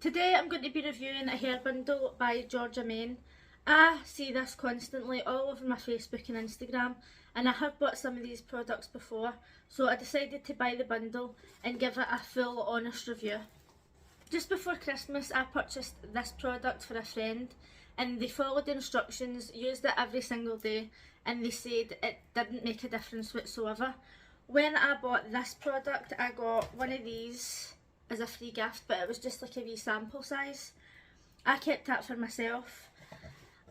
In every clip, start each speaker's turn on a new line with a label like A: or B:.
A: Today I'm going to be reviewing a hair bundle by Georgiamane. I see this constantly all over my Facebook and Instagram, and I have bought some of these products before, so I decided to buy the bundle and give it a full honest review. Just before Christmas I purchased this product for a friend, and they followed the instructions, used it every single day, and they said it didn't make a difference whatsoever. When I bought this product I got one of these as a free gift, but it was just like a wee sample size. I kept that for myself,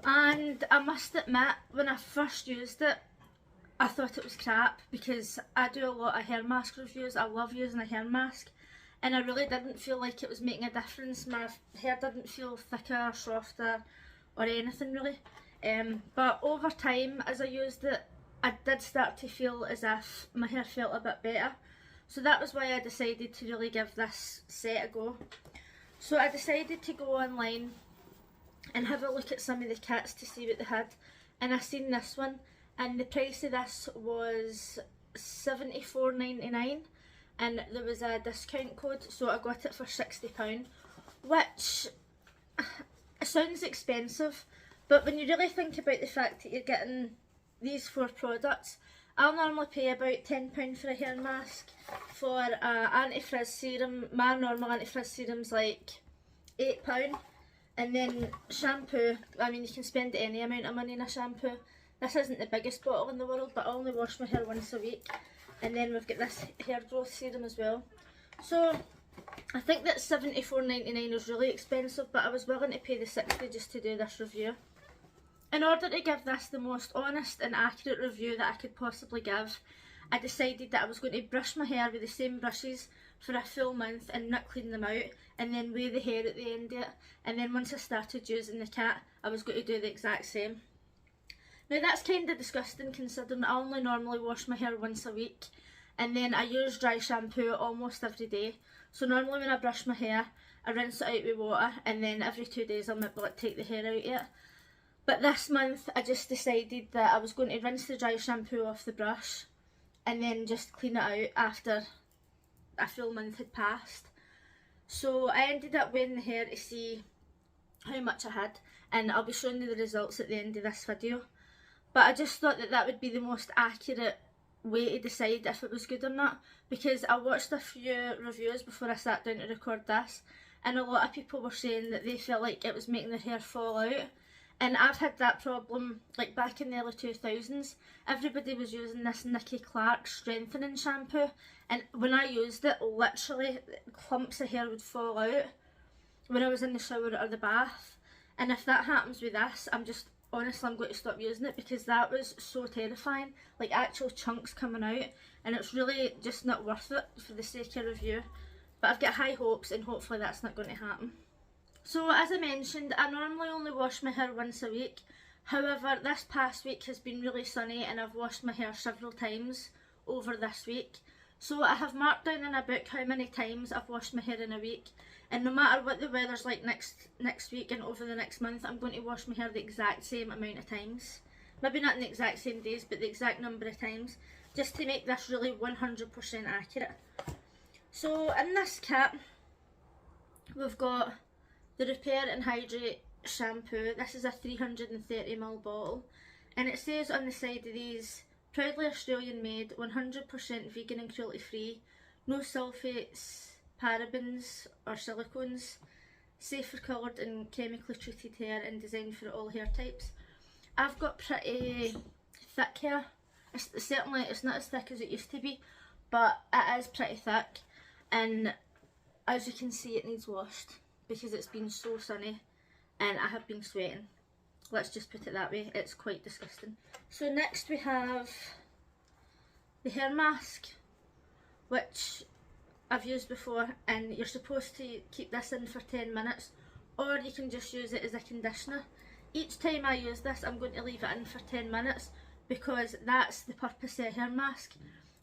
A: and I must admit, when I first used it I thought it was crap, because I do a lot of hair mask reviews. I love using a hair mask, and I really didn't feel like it was making a difference. My hair didn't feel thicker, softer or anything really, but over time as I used it I did start to feel as if my hair felt a bit better. So that was why I decided to really give this set a go. So I decided to go online and have a look at some of the kits to see what they had, and I seen this one, and the price of this was £74.99, and there was a discount code, so I got it for £60, which sounds expensive, but when you really think about the fact that you're getting these 4 products, I'll normally pay about £10 for a hair mask. For anti-frizz serum, my normal anti-frizz serum's like £8, and then shampoo, I mean you can spend any amount of money in a shampoo. This isn't the biggest bottle in the world, but I only wash my hair once a week. And then we've got this hair growth serum as well. So I think that £74.99 is really expensive, but I was willing to pay the £60 just to do this review. In order to give this the most honest and accurate review that I could possibly give, I decided that I was going to brush my hair with the same brushes for a full month and not clean them out, and then weigh the hair at the end of it, and then once I started using the kit I was going to do the exact same. Now that's kind of disgusting, considering I only normally wash my hair once a week, and then I use dry shampoo almost every day. So normally when I brush my hair I rinse it out with water, and then every 2 days I'll maybe take the hair out of it. But this month I just decided that I was going to rinse the dry shampoo off the brush and then just clean it out after a full month had passed. So I ended up weighing the hair to see how much I had, and I'll be showing you the results at the end of this video. But I just thought that that would be the most accurate way to decide if it was good or not, because I watched a few reviews before I sat down to record this, and a lot of people were saying that they felt like it was making their hair fall out. And I've had that problem, like back in the early 2000s, everybody was using this Nicky Clark strengthening shampoo, and when I used it, literally clumps of hair would fall out when I was in the shower or the bath. And if that happens with this, I'm going to stop using it, because that was so terrifying, like actual chunks coming out, and it's really just not worth it for the sake of review. But I've got high hopes, and hopefully that's not going to happen. So as I mentioned, I normally only wash my hair once a week. However, this past week has been really sunny and I've washed my hair several times over this week. So I have marked down in a book how many times I've washed my hair in a week, and no matter what the weather's like next week and over the next month, I'm going to wash my hair the exact same amount of times. Maybe not in the exact same days, but the exact number of times, just to make this really 100% accurate. So in this kit we've got the Repair and Hydrate shampoo. This is a 330ml bottle, and it says on the side of these, proudly Australian made, 100% vegan and cruelty free, no sulfates, parabens or silicones, safe for coloured and chemically treated hair, and designed for all hair types. I've got pretty thick hair. Certainly it's not as thick as it used to be, but it is pretty thick, and as you can see it needs washed, because it's been so sunny and I have been sweating. Let's just put it that way, it's quite disgusting. So next we have the hair mask, which I've used before, and you're supposed to keep this in for 10 minutes, or you can just use it as a conditioner. Each time I use this I'm going to leave it in for 10 minutes, because that's the purpose of a hair mask.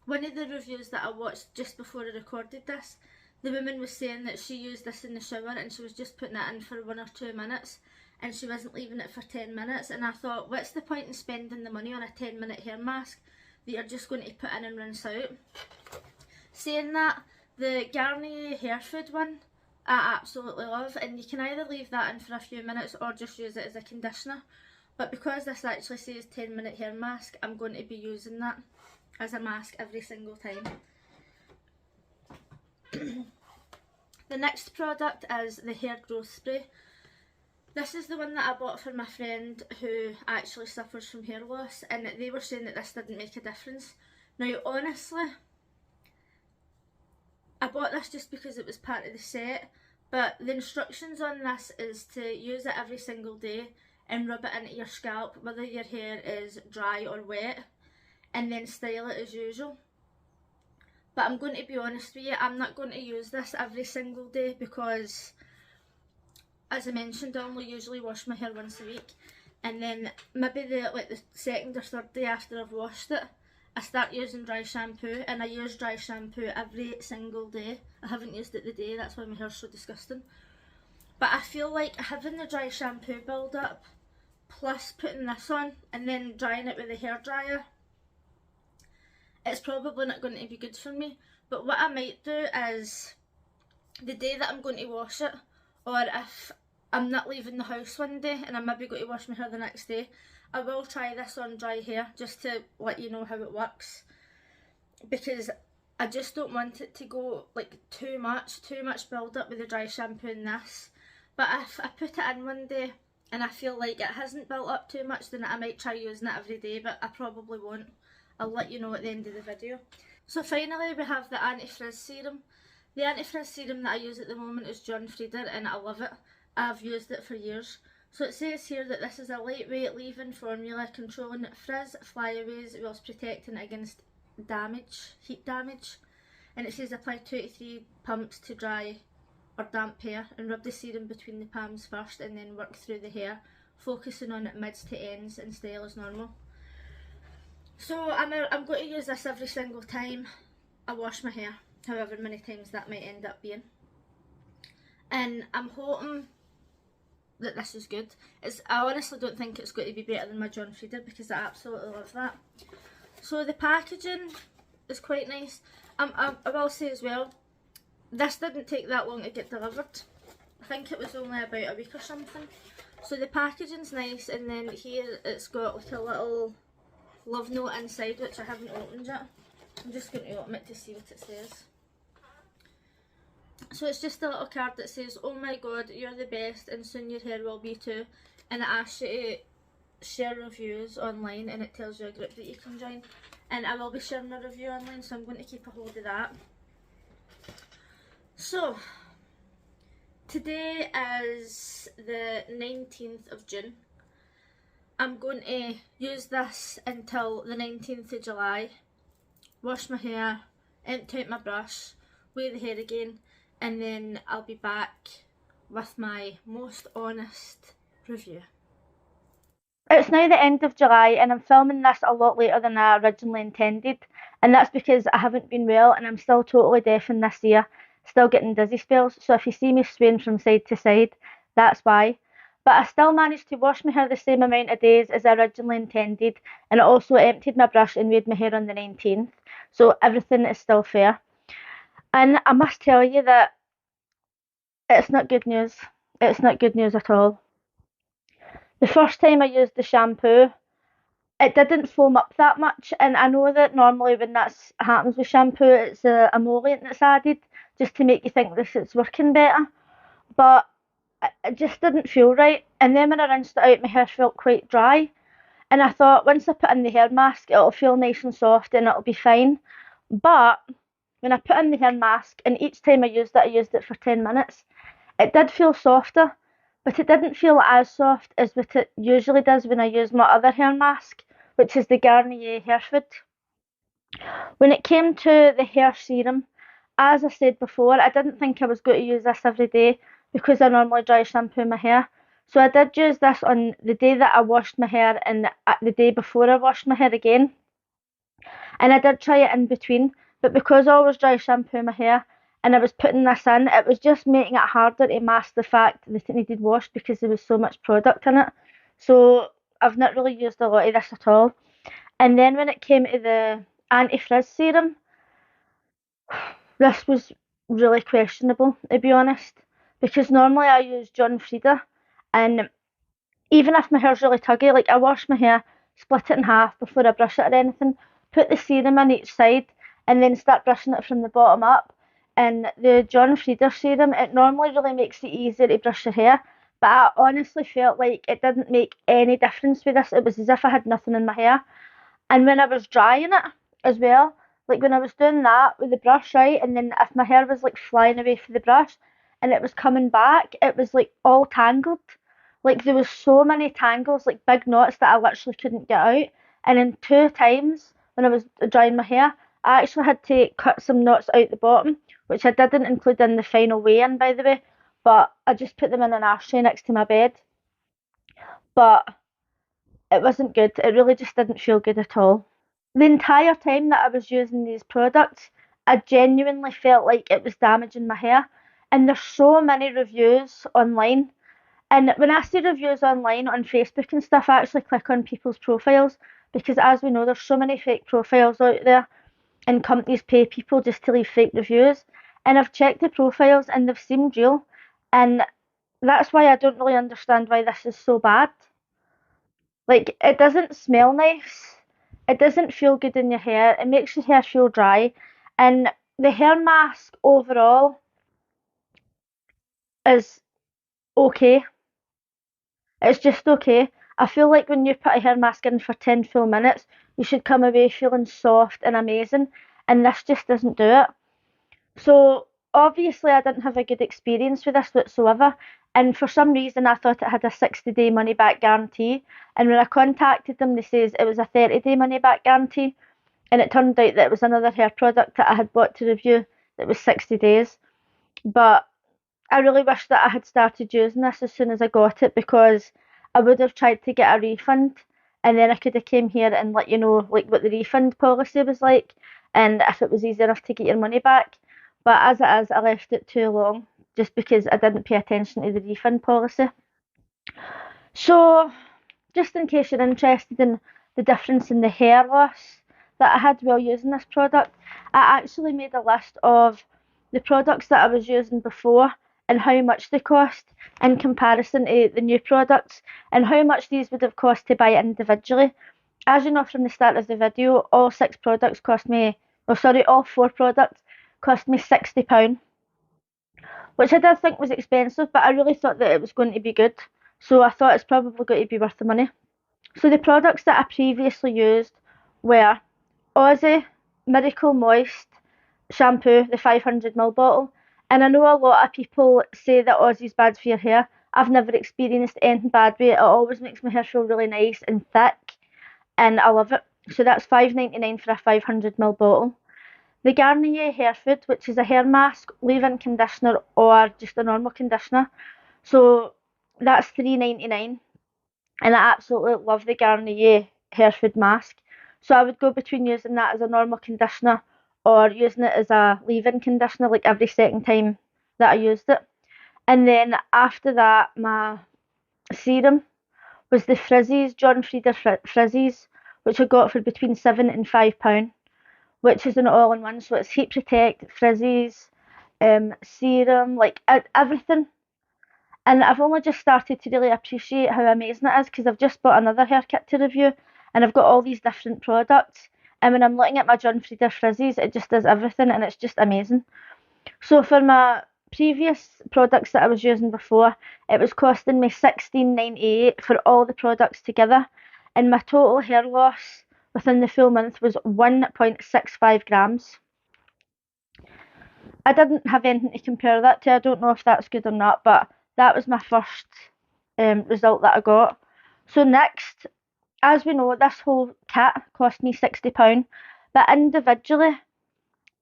A: One of the reviews that I watched just before I recorded this, the woman was saying that she used this in the shower and she was just putting it in for 1 or 2 minutes, and she wasn't leaving it for 10 minutes, and I thought, what's the point in spending the money on a 10-minute hair mask that you're just going to put in and rinse out? Saying that, the Garnier hair food one I absolutely love, and you can either leave that in for a few minutes or just use it as a conditioner. But because this actually says 10-minute hair mask, I'm going to be using that as a mask every single time. The next product is the hair growth spray. This is the one that I bought for my friend who actually suffers from hair loss, and they were saying that this didn't make a difference. Now honestly, I bought this just because it was part of the set, but the instructions on this is to use it every single day and rub it into your scalp, whether your hair is dry or wet, and then style it as usual. But I'm going to be honest with you, I'm not going to use this every single day because, as I mentioned, I only usually wash my hair once a week, and then maybe the second or third day after I've washed it, I start using dry shampoo, and I use dry shampoo every single day. I haven't used it the day, that's why my hair's so disgusting. But I feel like having the dry shampoo build up, plus putting this on, and then drying it with a hairdryer, it's probably not going to be good for me. But what I might do is, the day that I'm going to wash it, or if I'm not leaving the house one day and I'm maybe going to wash my hair the next day, I will try this on dry hair just to let you know how it works, because I just don't want it to go like too much build up with the dry shampoo in this. But if I put it in one day and I feel like it hasn't built up too much, then I might try using it every day, but I probably won't. I'll let you know at the end of the video. So finally we have the anti-frizz serum. The anti-frizz serum that I use at the moment is John Frieder, and I love it. I've used it for years. So it says here that this is a lightweight leave-in formula controlling frizz flyaways whilst protecting against heat damage. And it says apply 2 to 3 pumps to dry or damp hair, and rub the serum between the palms first and then work through the hair, focusing on mids to ends and style as normal. So I'm going to use this every single time I wash my hair, however many times that might end up being. And I'm hoping that this is good. I honestly don't think it's going to be better than my John Frieder, because I absolutely love that. So the packaging is quite nice. I will say as well, this didn't take that long to get delivered. I think it was only about a week or something. So the packaging's nice, and then here it's got like a little love note inside, which I haven't opened yet. I'm just going to open it to see what it says. So it's just a little card that says, "Oh my god, you're the best, and soon your hair will be too." And it asks you to share reviews online, and it tells you a group that you can join. And I will be sharing a review online, so I'm going to keep a hold of that. So today is the 19th of June. I'm going to use this until the 19th of July, wash my hair, empty out my brush, weigh the hair again, and then I'll be back with my most honest review. It's now the end of July, and I'm filming this a lot later than I originally intended, and that's because I haven't been well and I'm still totally deaf in this ear, still getting dizzy spells, so if you see me swaying from side to side, that's why. But I still managed to wash my hair the same amount of days as I originally intended, and I also emptied my brush and weighed my hair on the 19th, so everything is still fair. And I must tell you that it's not good news. It's not good news at all. The first time I used the shampoo, it didn't foam up that much, and I know that normally when that happens with shampoo, it's a emollient that's added just to make you think this it's working better, but it just didn't feel right. And then when I rinsed it out, my hair felt quite dry, and I thought once I put in the hair mask, it'll feel nice and soft and it'll be fine. But when I put in the hair mask, and each time I used it for 10 minutes, it did feel softer, but it didn't feel as soft as what it usually does when I use my other hair mask, which is the Garnier Hair Food. When it came to the hair serum, as I said before, I didn't think I was going to use this every day because I normally dry shampoo my hair. So I did use this on the day that I washed my hair and the day before I washed my hair again. And I did try it in between, but because I always dry shampoo my hair and I was putting this in, it was just making it harder to mask the fact that it needed washed because there was so much product in it. So I've not really used a lot of this at all. And then when it came to the anti-frizz serum, this was really questionable, to be honest. because normally I use John Frieda, and even if my hair's really tuggy, like I wash my hair, split it in half before I brush it or anything, put the serum on each side, and then start brushing it from the bottom up. And the John Frieda serum, it normally really makes it easier to brush your hair, but I honestly felt like it didn't make any difference with this. It was as if I had nothing in my hair. And when I was drying it as well, like when I was doing that with the brush, right, and then if my hair was like flying away from the brush and it was coming back, it was like all tangled. Like there was so many tangles, like big knots that I literally couldn't get out. And in two times when I was drying my hair, I actually had to cut some knots out the bottom, which I didn't include in the final weigh-in, by the way. But I just put them in an ashtray next to my bed. But it wasn't good. It really just didn't feel good at all. The entire time that I was using these products, I genuinely felt like it was damaging my hair. And there's so many reviews online. And when I see reviews online on Facebook and stuff, I actually click on people's profiles because, as we know, there's so many fake profiles out there, and companies pay people just to leave fake reviews. And I've checked the profiles and they've seemed real. And that's why I don't really understand why this is so bad. Like, it doesn't smell nice. It doesn't feel good in your hair. It makes your hair feel dry. And the hair mask overall is okay. It's just okay. I feel like when you put a hair mask in for 10 full minutes, you should come away feeling soft and amazing. And this just doesn't do it. So obviously I didn't have a good experience with this whatsoever. And for some reason I thought it had a 60-day money back guarantee. And when I contacted them, they says it was a 30-day money back guarantee. And it turned out that it was another hair product that I had bought to review that was 60 days. But I really wish that I had started using this as soon as I got it, because I would have tried to get a refund, and then I could have came here and let you know like what the refund policy was like and if it was easy enough to get your money back. But as it is, I left it too long just because I didn't pay attention to the refund policy. So just in case you're interested in the difference in the hair loss that I had while using this product, I actually made a list of the products that I was using before and how much they cost in comparison to the new products, and how much these would have cost to buy individually. As you know from the start of the video, all six products cost me, oh sorry, all four products cost me £60, which I did think was expensive, but I really thought that it was going to be good. So I thought it's probably going to be worth the money. So the products that I previously used were Aussie Miracle Moist shampoo, the 500 ml bottle. And I know a lot of people say that Aussie's bad for your hair. I've never experienced anything bad with it. It always makes my hair feel really nice and thick, and I love it. So that's £5.99 for a 500 ml bottle. The Garnier Hair Food, which is a hair mask, leave-in conditioner, or just a normal conditioner. So that's £3.99, and I absolutely love the Garnier hair food mask. So I would go between using that as a normal conditioner or using it as a leave-in conditioner like every second time that I used it. And then after that, my serum was the Frizzies, John Frieda Frizzies, which I got for between £7 and £5, which is an all-in-one. So it's heat protect, Frizzies, serum, like everything. And I've only just started to really appreciate how amazing it is because I've just bought another hair kit to review and I've got all these different products. And when I'm looking at my John Frieda Frizzies, it just does everything and it's just amazing. So for my previous products that I was using before, it was costing me £16.98 for all the products together. And my total hair loss within the full month was 1.65 grams. I didn't have anything to compare that to. I don't know if that's good or not, but that was my first result that I got. So next, as we know, this whole kit cost me £60, but individually,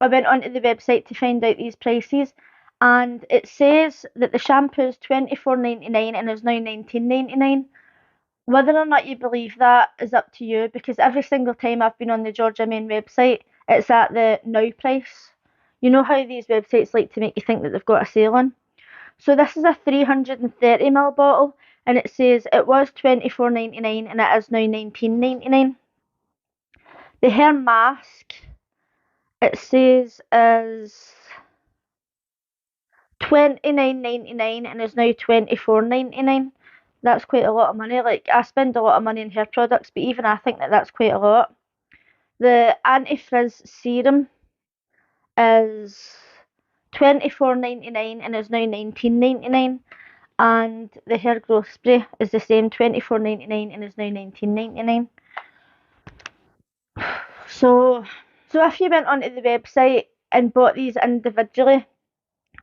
A: I went onto the website to find out these prices, and it says that the shampoo is £24.99 and is now £19.99. Whether or not you believe that is up to you, because every single time I've been on the Georgiamane website, it's at the now price. You know how these websites like to make you think that they've got a sale on? So this is a 330 ml bottle, and it says it was £24.99 and it is now £19.99. The hair mask, it says is £29.99 and is now £24.99. That's quite a lot of money. Like, I spend a lot of money in hair products, but even I think that that's quite a lot. The anti-frizz serum is £24.99 and is now £19.99. And the hair growth spray is the same, £24.99 and is now £19.99. So, if you went onto the website and bought these individually,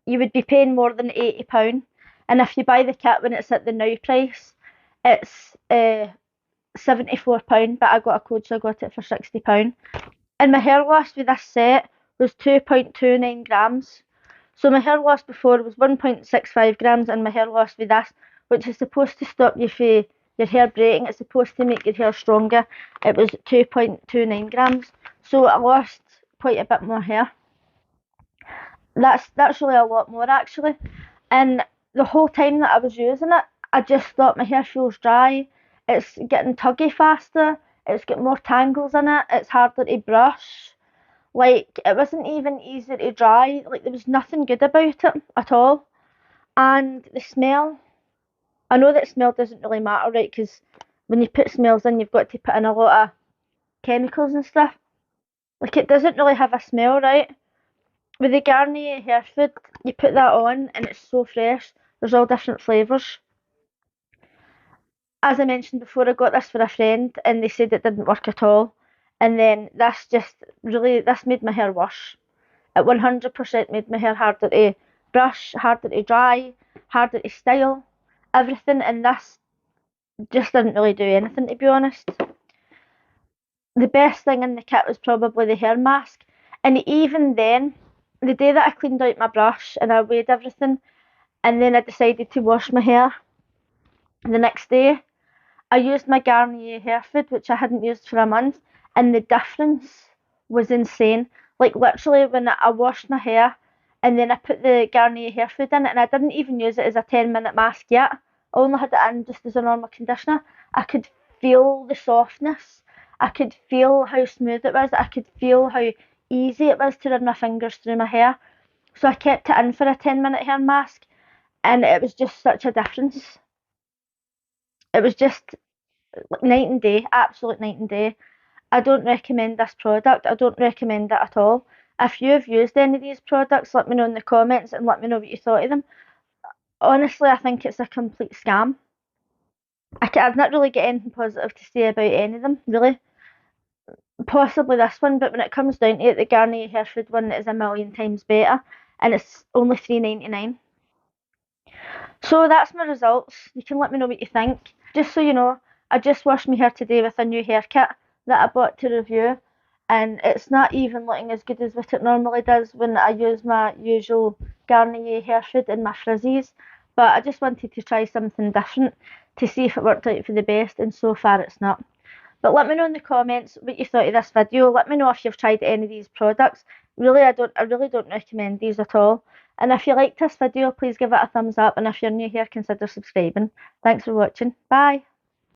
A: you would be paying more than £80. And if you buy the kit when it's at the now price, it's £74. But I got a code, so I got it for £60. And my hair loss with this set was 2.29 grams. So my hair loss before was 1.65 grams, and my hair loss with this, which is supposed to stop you from your hair breaking, it's supposed to make your hair stronger, it was 2.29 grams. So I lost quite a bit more hair. That's really a lot more actually. And the whole time that I was using it, I just thought my hair feels dry. It's getting tuggy faster. It's got more tangles in it. It's harder to brush. Like, it wasn't even easy to dry. Like, there was nothing good about it at all. And the smell, I know that smell doesn't really matter, right? Because when you put smells in, you've got to put in a lot of chemicals and stuff. Like, it doesn't really have a smell, right? With the Garnier hair food, you put that on and it's so fresh. There's all different flavours. As I mentioned before, I got this for a friend and they said it didn't work at all. And then this made my hair worse. It 100% made my hair harder to brush, harder to dry, harder to style, everything. And this just didn't really do anything, to be honest. The best thing in the kit was probably the hair mask. And even then, the day that I cleaned out my brush and I weighed everything, and then I decided to wash my hair the next day, I used my Garnier hair food, which I hadn't used for a month, and the difference was insane. Like, literally, when I washed my hair and then I put the Garnier hair food in it, and I didn't even use it as a 10-minute mask yet, I only had it in just as a normal conditioner, I could feel the softness. I could feel how smooth it was. I could feel how easy it was to run my fingers through my hair. So I kept it in for a 10-minute hair mask, and it was just such a difference. It was just night and day, absolute night and day. I don't recommend this product. I don't recommend it at all. If you've used any of these products, let me know in the comments and let me know what you thought of them. Honestly, I think it's a complete scam. I've not really got anything positive to say about any of them, really. Possibly this one, but when it comes down to it, the Garnier hair food one is a million times better, and it's only £3.99. So that's my results. You can let me know what you think. Just so you know, I just washed my hair today with a new hair kit that I bought to review, and it's not even looking as good as what it normally does when I use my usual Garnier hair food in my frizzies. But I just wanted to try something different to see if it worked out for the best, and so far it's not. But let me know in the comments what you thought of this video. Let me know if you've tried any of these products. Really, I really don't recommend these at all. And if you liked this video, please give it a thumbs up. And if you're new here, consider subscribing. Thanks for watching. Bye.